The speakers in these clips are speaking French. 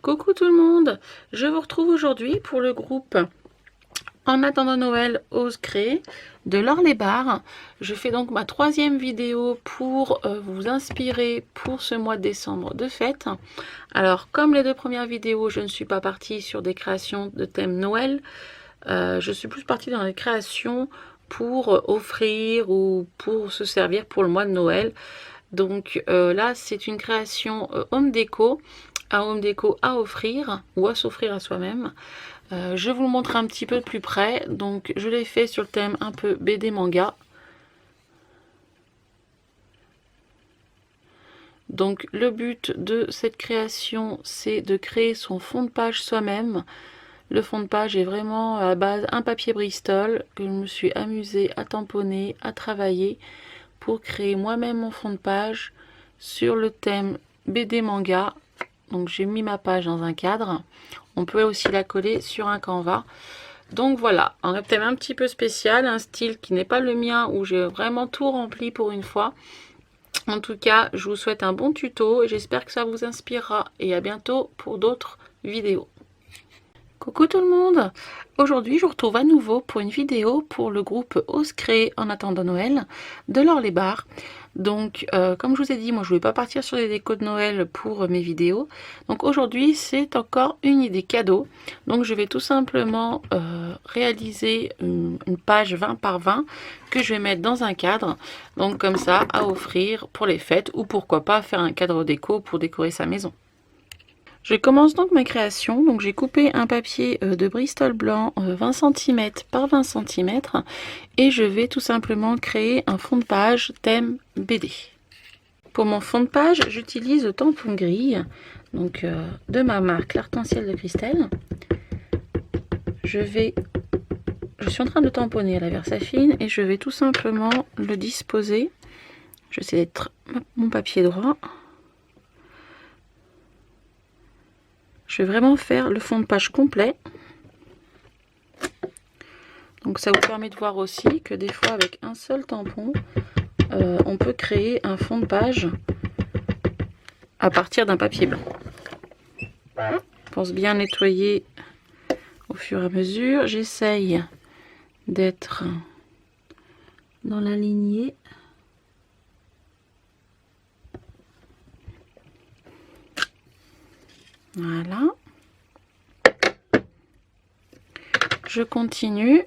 Coucou tout le monde, je vous retrouve aujourd'hui pour le groupe En attendant Noël, ose créer de Laure Les Barres. Je fais donc ma troisième vidéo pour vous inspirer pour ce mois de décembre de fête. Alors comme les deux premières vidéos, je ne suis pas partie sur des créations de thème Noël. Je suis plus partie dans les créations pour offrir ou pour se servir pour le mois de Noël. Donc là, c'est une création home déco, un home déco à offrir ou à s'offrir à soi-même. Je vous le montre un petit peu de plus près. Donc je l'ai fait sur le thème un peu BD manga. Donc le but de cette création, c'est de créer son fond de page soi-même. Le fond de page est vraiment à la base un papier Bristol que je me suis amusée à tamponner, à travailler pour créer moi-même mon fond de page sur le thème BD manga. Donc j'ai mis ma page dans un cadre. On peut aussi la coller sur un canevas. Donc voilà, un thème un petit peu spécial, un style qui n'est pas le mien où j'ai vraiment tout rempli pour une fois. En tout cas, je vous souhaite un bon tuto et j'espère que ça vous inspirera. Et à bientôt pour d'autres vidéos. Coucou tout le monde! Aujourd'hui, je vous retrouve à nouveau pour une vidéo pour le groupe Ose Créer en attendant Noël de Laure Les Barres. Donc, comme je vous ai dit, moi je ne voulais pas partir sur des décos de Noël pour mes vidéos. Donc aujourd'hui, c'est encore une idée cadeau. Donc je vais tout simplement réaliser une page 20 par 20 que je vais mettre dans un cadre. Donc comme ça, à offrir pour les fêtes ou pourquoi pas faire un cadre déco pour décorer sa maison. Je commence donc ma création. Donc j'ai coupé un papier de Bristol blanc 20 cm par 20 cm et je vais tout simplement créer un fond de page thème BD. Pour mon fond de page, j'utilise le tampon gris donc de ma marque l'Arc-en-Ciel de Christelle. Je suis en train de tamponner à la Versafine et je vais tout simplement le disposer. J'essaie d'être mon papier droit. Je vais vraiment faire le fond de page complet. Donc ça vous permet de voir aussi que des fois avec un seul tampon, on peut créer un fond de page à partir d'un papier blanc. Je pense bien nettoyer au fur et à mesure. J'essaye d'être dans la lignée. Voilà. Je continue.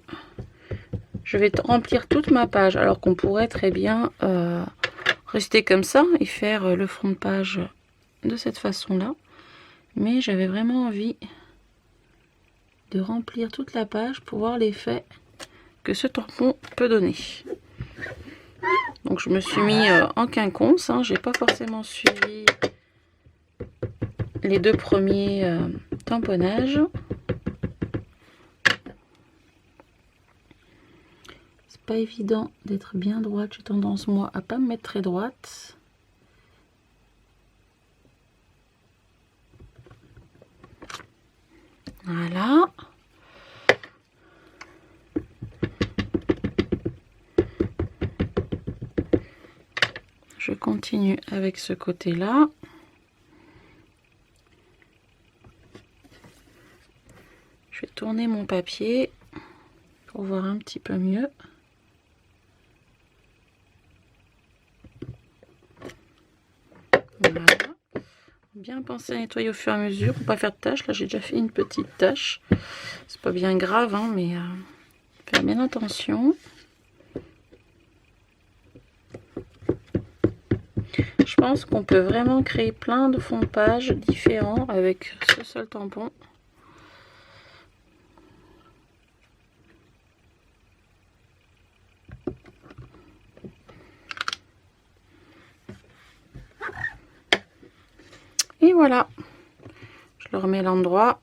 Je vais remplir toute ma page alors qu'on pourrait très bien rester comme ça et faire le fond de page de cette façon-là. Mais j'avais vraiment envie de remplir toute la page pour voir l'effet que ce tampon peut donner. Donc je me suis mis en quinconce, hein, j'ai pas forcément suivi les deux premiers tamponnages. C'est pas évident d'être bien droite, j'ai tendance moi à pas me mettre très droite. Voilà. Je continue avec ce côté-là. Je vais tourner mon papier pour voir un petit peu mieux. Voilà. Bien penser à nettoyer au fur et à mesure pour pas faire de tâches. Là j'ai déjà fait une petite tâche. C'est pas bien grave, hein, mais faire bien attention. Je pense qu'on peut vraiment créer plein de fonds de page différents avec ce seul tampon. Et voilà, je le remets à l'endroit.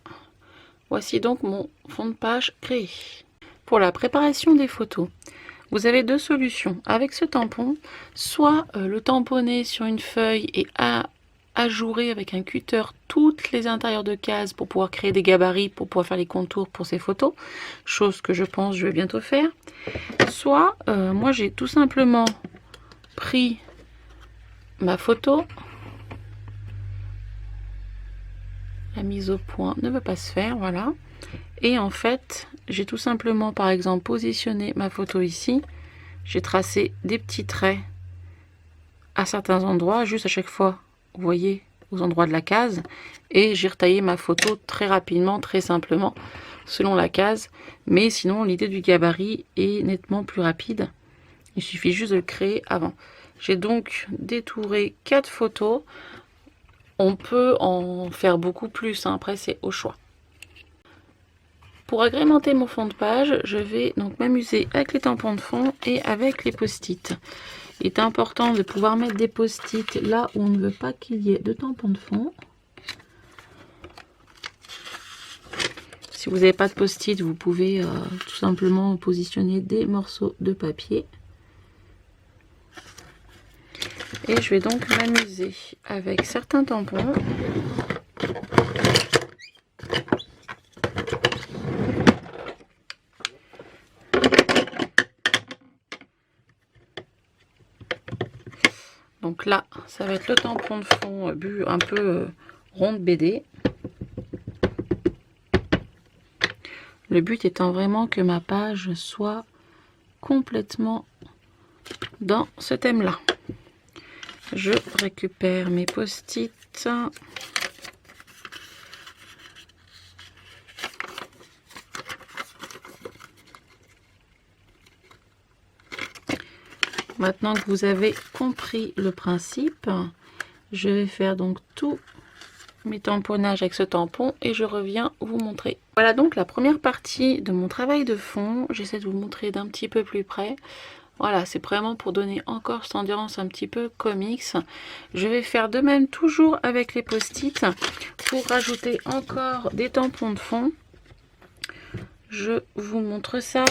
Voici donc mon fond de page créé. Pour la préparation des photos, vous avez deux solutions. Avec ce tampon, soit le tamponner sur une feuille et ajourer avec un cutter toutes les intérieurs de cases pour pouvoir créer des gabarits, pour pouvoir faire les contours pour ces photos, chose que je pense je vais bientôt faire. Soit, moi j'ai tout simplement pris ma photo, La mise au point ne veut pas se faire, voilà. Et en fait, j'ai tout simplement, par exemple, positionné ma photo ici. J'ai tracé des petits traits à certains endroits, juste à chaque fois, vous voyez, aux endroits de la case. Et j'ai retaillé ma photo très rapidement, très simplement, selon la case. Mais sinon, l'idée du gabarit est nettement plus rapide. Il suffit juste de le créer avant. J'ai donc détouré 4 photos. On peut en faire beaucoup plus, hein. Après c'est au choix. Pour agrémenter mon fond de page, je vais donc m'amuser avec les tampons de fond et avec les post-it. Il est important de pouvoir mettre des post-it là où on ne veut pas qu'il y ait de tampons de fond. Si vous n'avez pas de post-it, vous pouvez tout simplement positionner des morceaux de papier. Et je vais donc m'amuser avec certains tampons. Donc là, ça va être le tampon de fond un peu rond de BD. Le but étant vraiment que ma page soit complètement dans ce thème-là. Je récupère mes post-it. Maintenant que vous avez compris le principe, je vais faire donc tous mes tamponnages avec ce tampon et je reviens vous montrer. Voilà donc la première partie de mon travail de fond. J'essaie de vous montrer d'un petit peu plus près. Voilà, c'est vraiment pour donner encore cette ambiance un petit peu comics. Je vais faire de même toujours avec les post-it pour rajouter encore des tampons de fond. Je vous montre ça.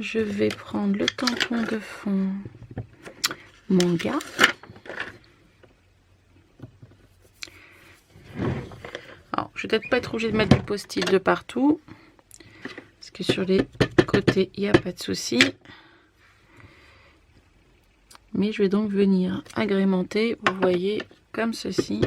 Je vais prendre le tampon de fond manga. Alors, je vais peut-être pas être obligée de mettre du post-it de partout. Parce que sur les côtés, il n'y a pas de souci. Mais je vais donc venir agrémenter, vous voyez, comme ceci.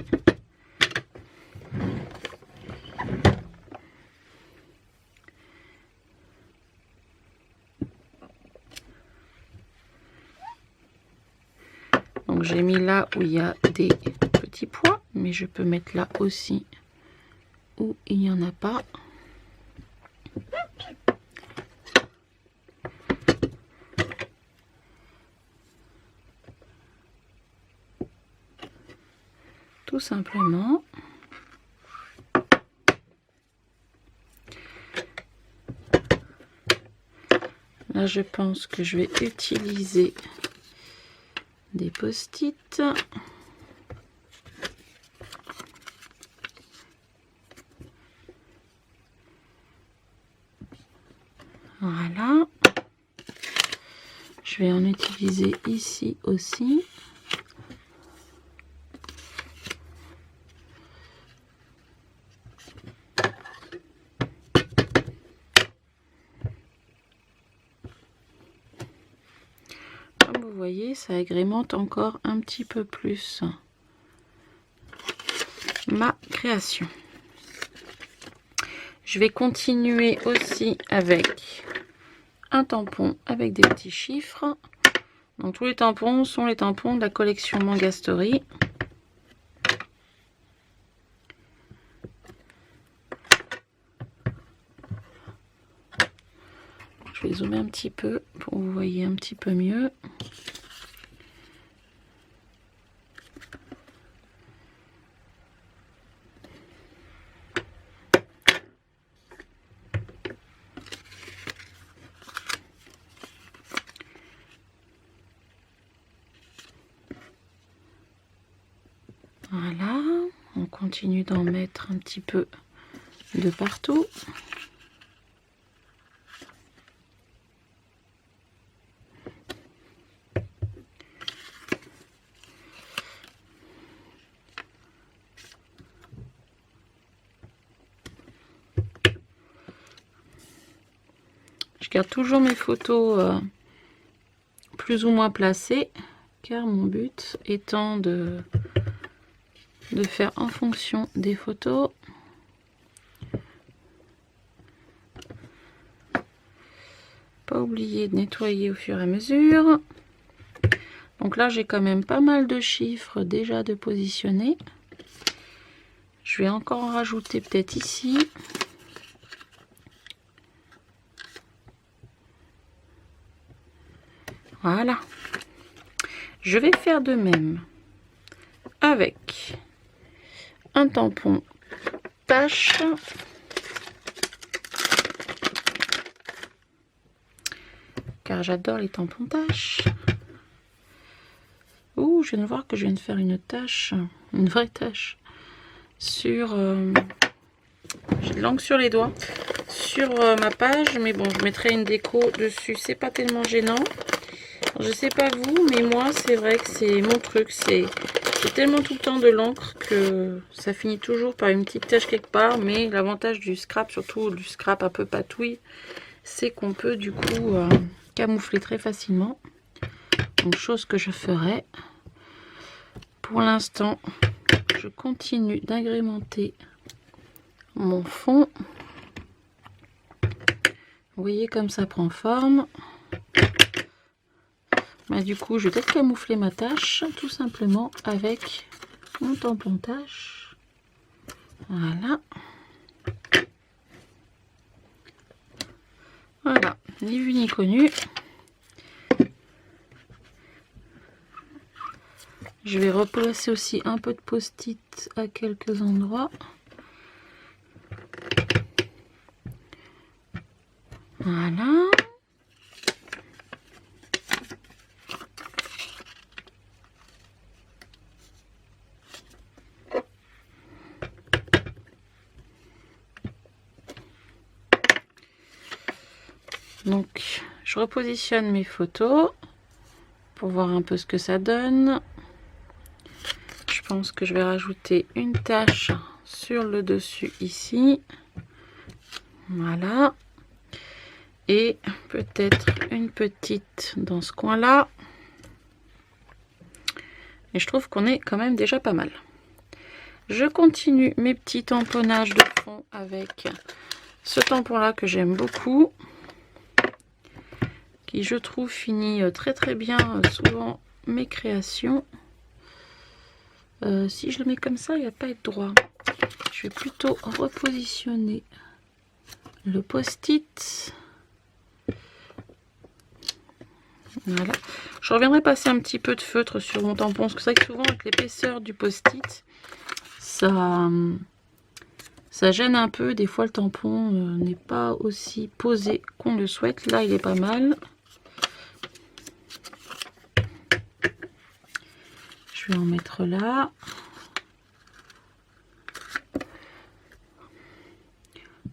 Donc j'ai mis là où il y a des petits points, mais je peux mettre là aussi où il n'y en a pas. Tout simplement. Là, je pense que je vais utiliser des post-it. Voilà. Je vais en utiliser ici aussi. Comme vous voyez, ça agrémente encore un petit peu plus ma création. Je vais continuer aussi avec un tampon avec des petits chiffres. Donc tous les tampons sont les tampons de la collection Manga Story. Je vais zoomer un petit peu pour que vous voyez un petit peu mieux. Voilà, on continue d'en mettre un petit peu de partout. Je garde toujours mes photos plus ou moins placées, car mon but étant de de faire en fonction des photos. Pas oublier de nettoyer au fur et à mesure. Donc là, j'ai quand même pas mal de chiffres déjà de positionner. Je vais encore en rajouter peut-être ici. Voilà. Je vais faire de même avec un tampon tache. Car j'adore les tampons taches. Ouh, je viens de voir que je viens de faire une tache, une vraie tache, sur... j'ai de l'encre sur les doigts, sur ma page, mais bon, je mettrai une déco dessus, c'est pas tellement gênant. Je sais pas vous, mais moi, c'est vrai que c'est mon truc, c'est tellement tout le temps de l'encre que ça finit toujours par une petite tache quelque part, mais l'avantage du scrap, surtout du scrap un peu patouille, c'est qu'on peut du coup camoufler très facilement. Donc chose que je ferai. Pour l'instant, je continue d'agrémenter mon fond. Vous voyez comme ça prend forme. Bah, du coup, je vais peut-être camoufler ma tâche tout simplement avec mon tampon tâche. Voilà. Voilà, ni vu ni connu. Je vais replacer aussi un peu de post-it à quelques endroits. Voilà. Donc, je repositionne mes photos pour voir un peu ce que ça donne. Je pense que je vais rajouter une tache sur le dessus ici. Voilà. Et peut-être une petite dans ce coin-là. Et je trouve qu'on est quand même déjà pas mal. Je continue mes petits tamponnages de fond avec ce tampon-là que j'aime beaucoup. Qui, je trouve, finit très très bien souvent mes créations. Si je le mets comme ça, il va pas être droit. Je vais plutôt repositionner le post-it. Voilà. Je reviendrai passer un petit peu de feutre sur mon tampon. Parce que c'est vrai que souvent, avec l'épaisseur du post-it, ça gêne un peu. Des fois, le tampon n'est pas aussi posé qu'on le souhaite. Là, il est pas mal. Je vais en mettre là.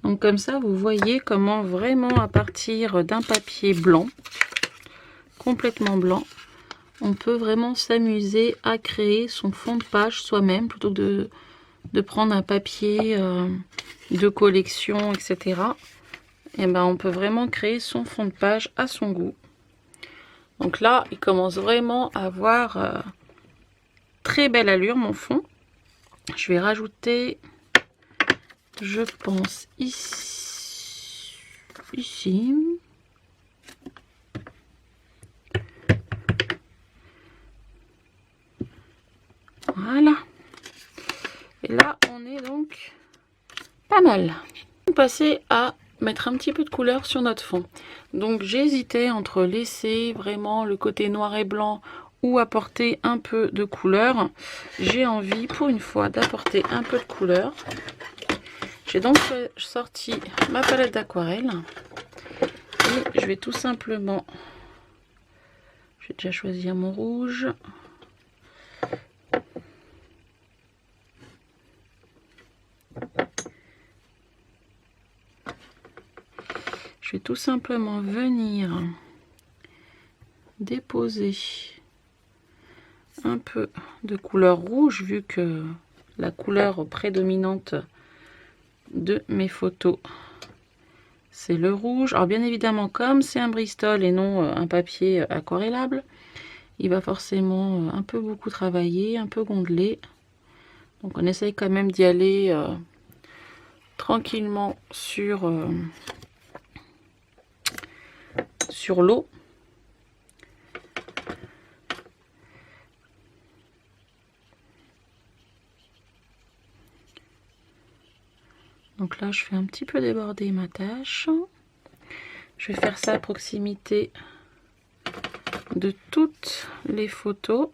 Donc comme ça, vous voyez comment vraiment à partir d'un papier blanc, complètement blanc, on peut vraiment s'amuser à créer son fond de page soi-même plutôt que de prendre un papier de collection, etc. Et ben on peut vraiment créer son fond de page à son goût. Donc là, il commence vraiment à avoir très belle allure mon fond. Je vais rajouter, je pense, ici. Voilà. Et là, on est donc pas mal. On va passer à mettre un petit peu de couleur sur notre fond. Donc j'ai hésité entre laisser vraiment le côté noir et blanc ou apporter un peu de couleur. J'ai envie pour une fois d'apporter un peu de couleur. J'ai donc sorti ma palette d'aquarelle et je vais tout simplement, j'ai déjà choisi mon rouge. Je vais tout simplement venir déposer un peu de couleur rouge vu que la couleur prédominante de mes photos c'est le rouge. Alors bien évidemment, comme c'est un Bristol et non un papier aquarellable, il va forcément un peu beaucoup travailler, un peu gondeler. Donc on essaye quand même d'y aller tranquillement sur l'eau. Donc là, je fais un petit peu déborder ma tâche. Je vais faire ça à proximité de toutes les photos.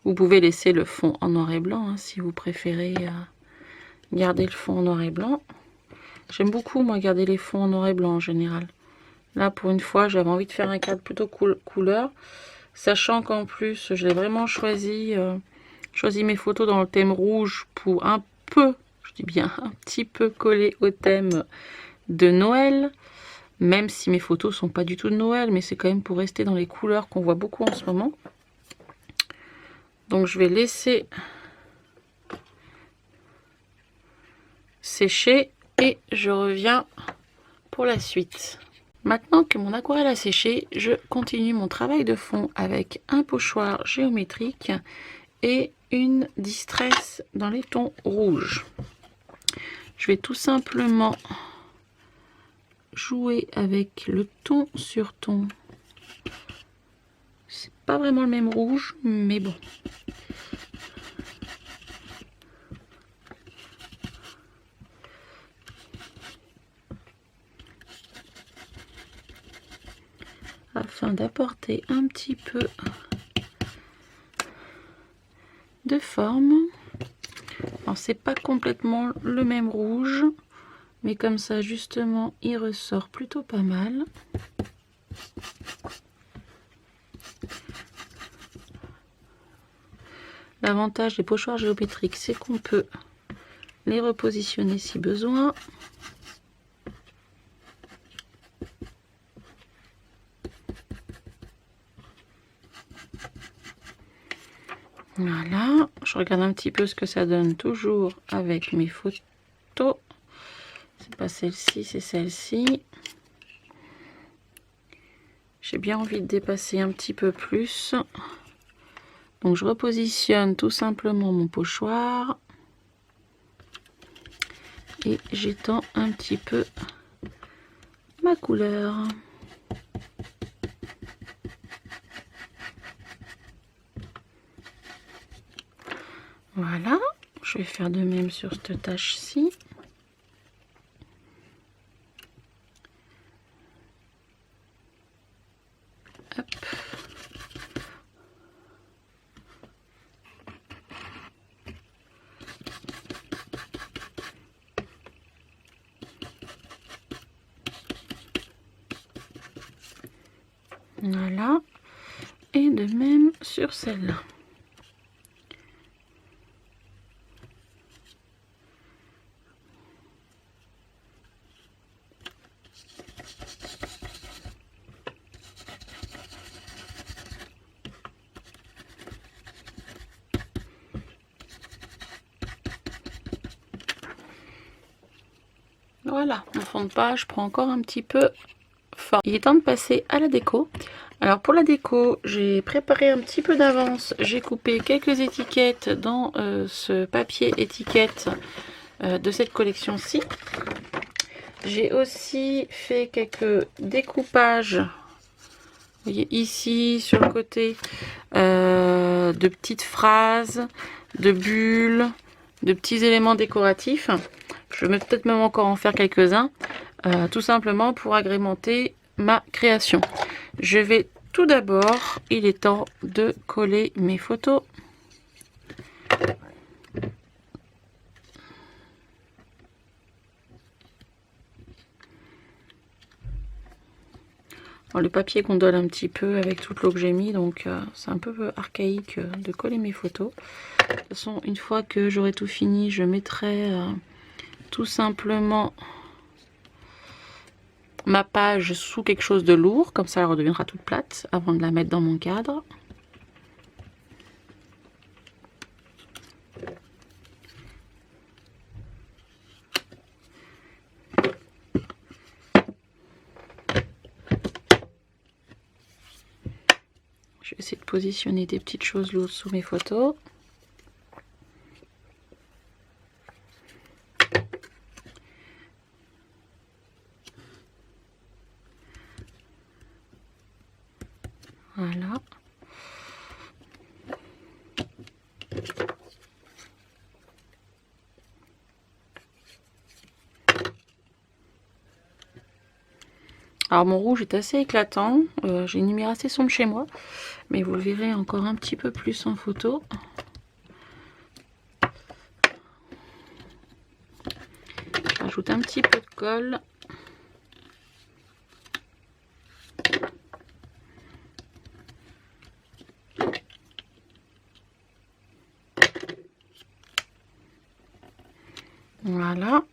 Vous pouvez laisser le fond en noir et blanc hein, si vous préférez garder le fond en noir et blanc. J'aime beaucoup moi garder les fonds en noir et blanc en général. Là pour une fois j'avais envie de faire un cadre plutôt couleur, sachant qu'en plus j'ai vraiment choisi mes photos dans le thème rouge pour un peu, je dis bien un petit peu coller au thème de Noël, même si mes photos sont pas du tout de Noël, mais c'est quand même pour rester dans les couleurs qu'on voit beaucoup en ce moment. Donc je vais laisser sécher et je reviens pour la suite. Maintenant que mon aquarelle a séché, je continue mon travail de fond avec un pochoir géométrique et une distress dans les tons rouges. Je vais tout simplement jouer avec le ton sur ton. C'est pas vraiment le même rouge, mais bon. Afin d'apporter un petit peu de forme. Alors c'est pas complètement le même rouge, mais comme ça justement il ressort plutôt pas mal. L'avantage des pochoirs géométriques, c'est qu'on peut les repositionner si besoin. Voilà, je regarde un petit peu ce que ça donne toujours avec mes photos. C'est pas celle-ci, c'est celle-ci. J'ai bien envie de dépasser un petit peu plus. Donc je repositionne tout simplement mon pochoir. Et j'étends un petit peu ma couleur. Voilà, je vais faire de même sur cette tâche-ci. Hop. Voilà, et de même sur celle-là. Voilà, mon fond de page prend encore un petit peu forme. Il est temps de passer à la déco. Alors pour la déco, j'ai préparé un petit peu d'avance. J'ai coupé quelques étiquettes dans ce papier étiquette de cette collection-ci. J'ai aussi fait quelques découpages. Vous voyez ici sur le côté de petites phrases, de bulles, de petits éléments décoratifs. Je vais peut-être même encore en faire quelques-uns, tout simplement pour agrémenter ma création. Je vais tout d'abord, il est temps de coller mes photos. Alors, le papier gondole un petit peu avec toute l'eau que j'ai mis, donc c'est un peu archaïque de coller mes photos. De toute façon, une fois que j'aurai tout fini, je mettrai tout simplement ma page sous quelque chose de lourd, comme ça elle redeviendra toute plate avant de la mettre dans mon cadre. essayer de positionner des petites choses lourdes sous mes photos. Voilà. Alors mon rouge est assez éclatant, j'ai une lumière assez sombre chez moi, mais vous le verrez encore un petit peu plus en photo. Je rajoute un petit peu de colle. Voilà.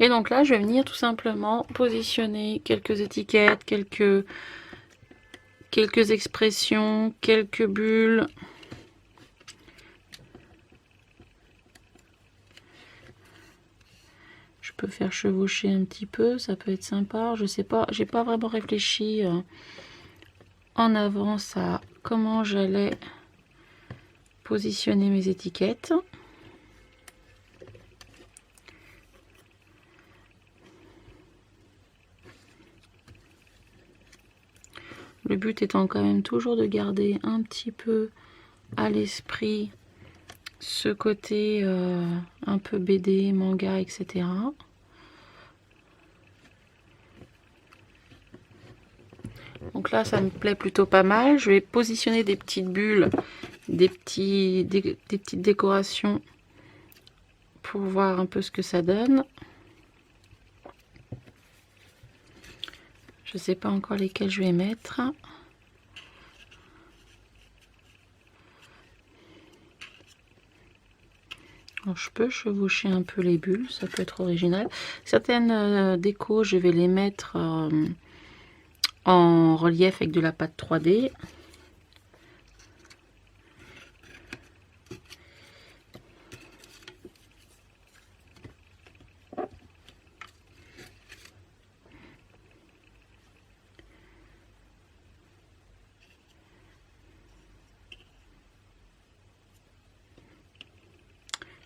Et donc là, je vais venir tout simplement positionner quelques étiquettes, quelques expressions, quelques bulles. Je peux faire chevaucher un petit peu, ça peut être sympa. Je sais pas, j'ai pas vraiment réfléchi en avance à comment j'allais positionner mes étiquettes. Le but étant quand même toujours de garder un petit peu à l'esprit ce côté un peu BD, manga, etc. Donc là, ça me plaît plutôt pas mal. Je vais positionner des petites bulles, des petites décorations pour voir un peu ce que ça donne. Je ne sais pas encore lesquelles je vais mettre. Alors, je peux chevaucher un peu les bulles, ça peut être original. Certaines décos, je vais les mettre en relief avec de la pâte 3D.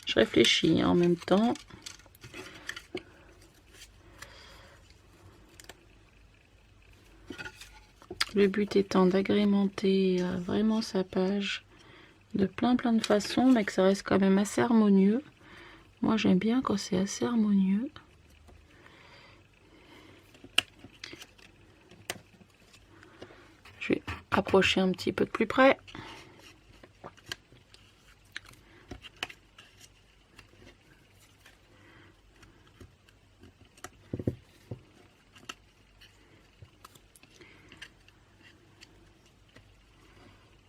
Je réfléchis en même temps. Le but étant d'agrémenter vraiment sa page de plein de façons, mais que ça reste quand même assez harmonieux. Moi j'aime bien quand c'est assez harmonieux. Je vais approcher un petit peu de plus près.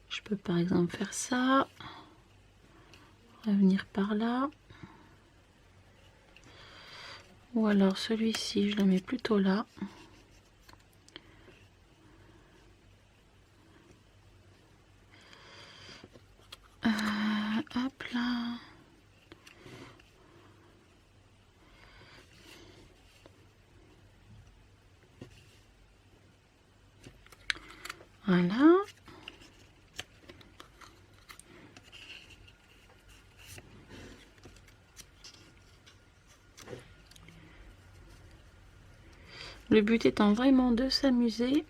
Je peux par exemple faire ça. Revenir par là. Ou alors celui-ci, je le mets plutôt là. Hop là. Voilà. Le but étant vraiment de s'amuser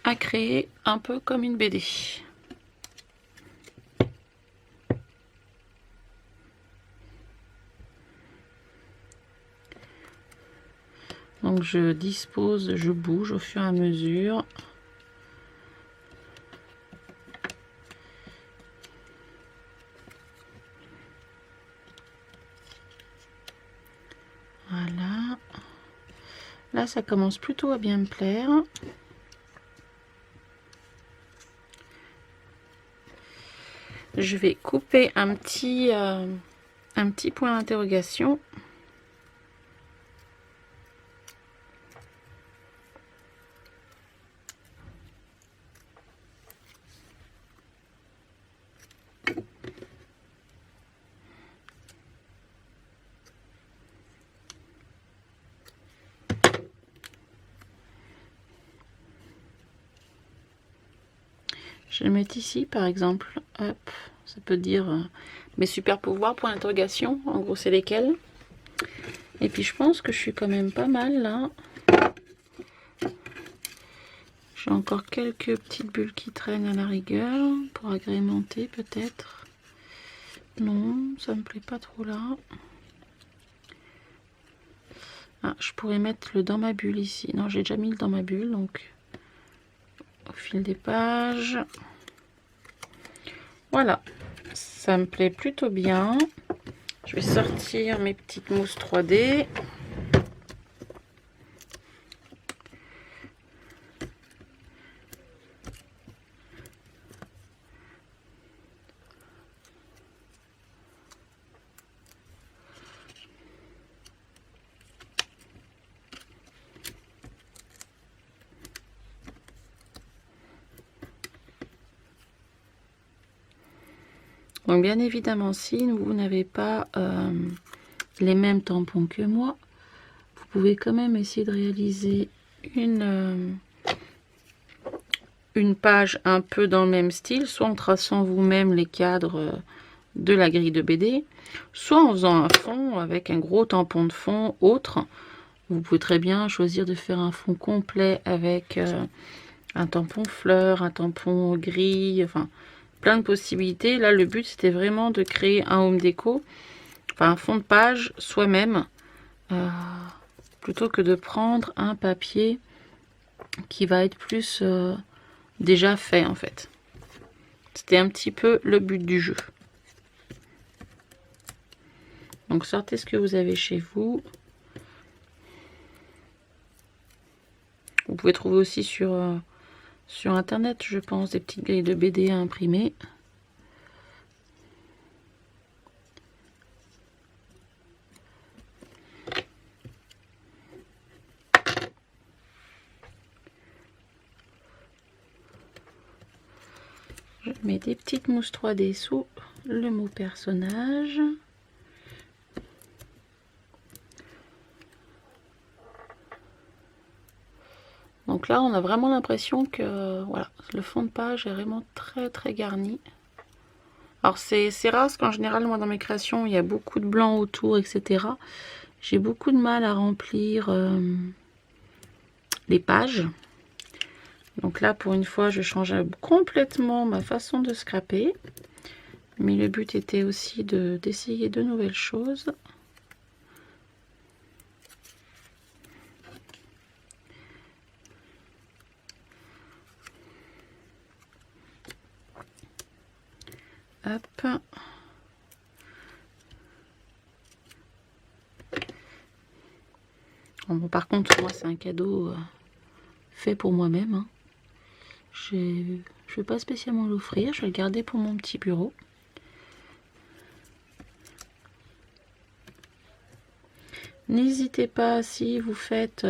à créer un peu comme une BD. Donc je dispose, je bouge au fur et à mesure. Voilà. Là, ça commence plutôt à bien me plaire. Je vais couper un petit point d'interrogation. Je vais le mettre ici par exemple. Hop, ça peut dire mes super pouvoirs pour l'interrogation. En gros, c'est lesquels. Et puis je pense que je suis quand même pas mal là. J'ai encore quelques petites bulles qui traînent à la rigueur pour agrémenter peut-être. Non, ça me plaît pas trop là. Ah, je pourrais mettre le dans ma bulle ici. Non, j'ai déjà mis le dans ma bulle, donc au fil des pages. Voilà, ça me plaît plutôt bien. Je vais sortir mes petites mousses 3D. Donc bien évidemment, si vous n'avez pas les mêmes tampons que moi, vous pouvez quand même essayer de réaliser une page un peu dans le même style, soit en traçant vous-même les cadres de la grille de BD, soit en faisant un fond avec un gros tampon de fond autre. Vous pouvez très bien choisir de faire un fond complet avec un tampon fleur, un tampon gris, enfin plein de possibilités. Là, le but, c'était vraiment de créer un home déco, enfin un fond de page soi-même, plutôt que de prendre un papier qui va être plus déjà fait en fait. C'était un petit peu le but du jeu. Donc sortez ce que vous avez chez vous. Vous pouvez trouver aussi sur internet, je pense, des petites grilles de BD à imprimer. Je mets des petites mousses 3D sous le mot personnage. Donc là, on a vraiment l'impression que voilà, le fond de page est vraiment très très garni. Alors c'est rare parce qu'en général, moi dans mes créations, il y a beaucoup de blanc autour, etc. J'ai beaucoup de mal à remplir les pages. Donc là, pour une fois, je change complètement ma façon de scraper. Mais le but était aussi d'essayer de nouvelles choses. Hop. Bon, par contre, moi, c'est un cadeau fait pour moi-même. Hein. Je ne vais pas spécialement l'offrir, je vais le garder pour mon petit bureau. N'hésitez pas, si vous faites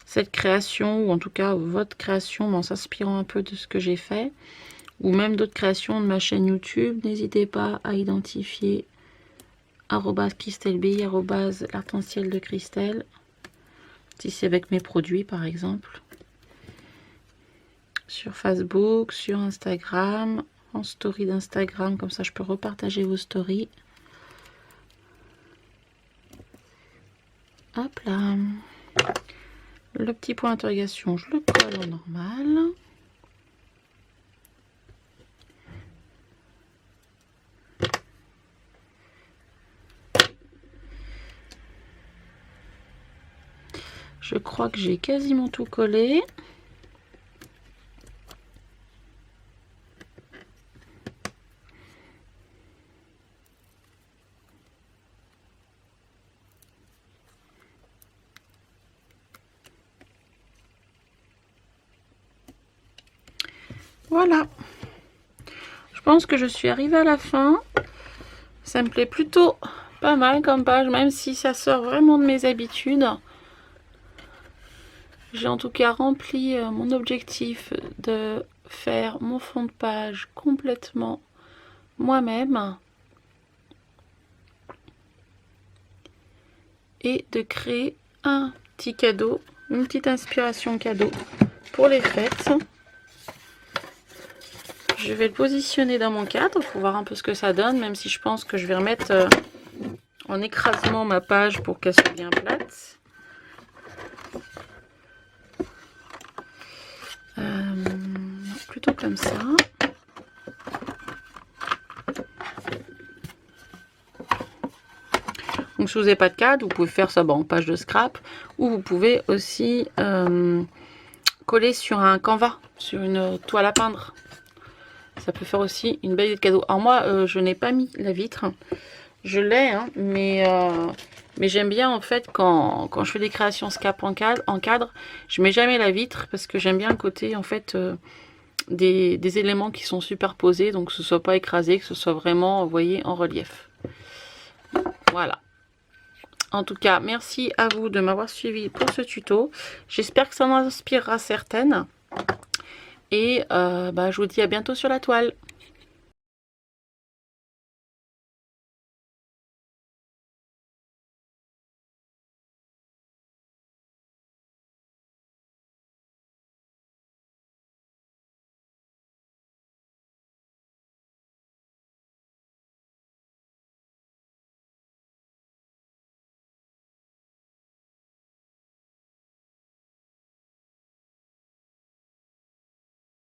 cette création, ou en tout cas votre création en s'inspirant un peu de ce que j'ai fait, ou même d'autres créations de ma chaîne YouTube, n'hésitez pas à identifier @christelb, @l'arc-en-ciel de Christelle, si c'est avec mes produits par exemple, sur Facebook, sur Instagram, en story d'Instagram, comme ça je peux repartager vos stories. Hop là, le petit point d'interrogation, je le colle en normal. Je crois que j'ai quasiment tout collé. Voilà. Je pense que je suis arrivée à la fin. Ça me plaît plutôt pas mal comme page, même si ça sort vraiment de mes habitudes. J'ai en tout cas rempli mon objectif de faire mon fond de page complètement moi-même et de créer un petit cadeau, une petite inspiration cadeau pour les fêtes. je vais le positionner dans mon cadre pour voir un peu ce que ça donne, même si je pense que je vais remettre en écrasement ma page pour qu'elle soit bien plate. Plutôt comme ça. Donc si vous n'avez pas de cadre, vous pouvez faire ça en page de scrap, ou vous pouvez aussi coller sur un canevas, sur une toile à peindre. Ça peut faire aussi une belle idée de cadeau. Alors moi, je n'ai pas mis la vitre. Je l'ai, hein, mais j'aime bien en fait quand je fais des créations scrap en cadre, je mets jamais la vitre parce que j'aime bien le côté en fait des éléments qui sont superposés, donc que ce soit pas écrasé, que ce soit vraiment, vous voyez, en relief. Voilà. En tout cas, merci à vous de m'avoir suivi pour ce tuto. J'espère que ça en inspirera certaines. Et je vous dis à bientôt sur la toile.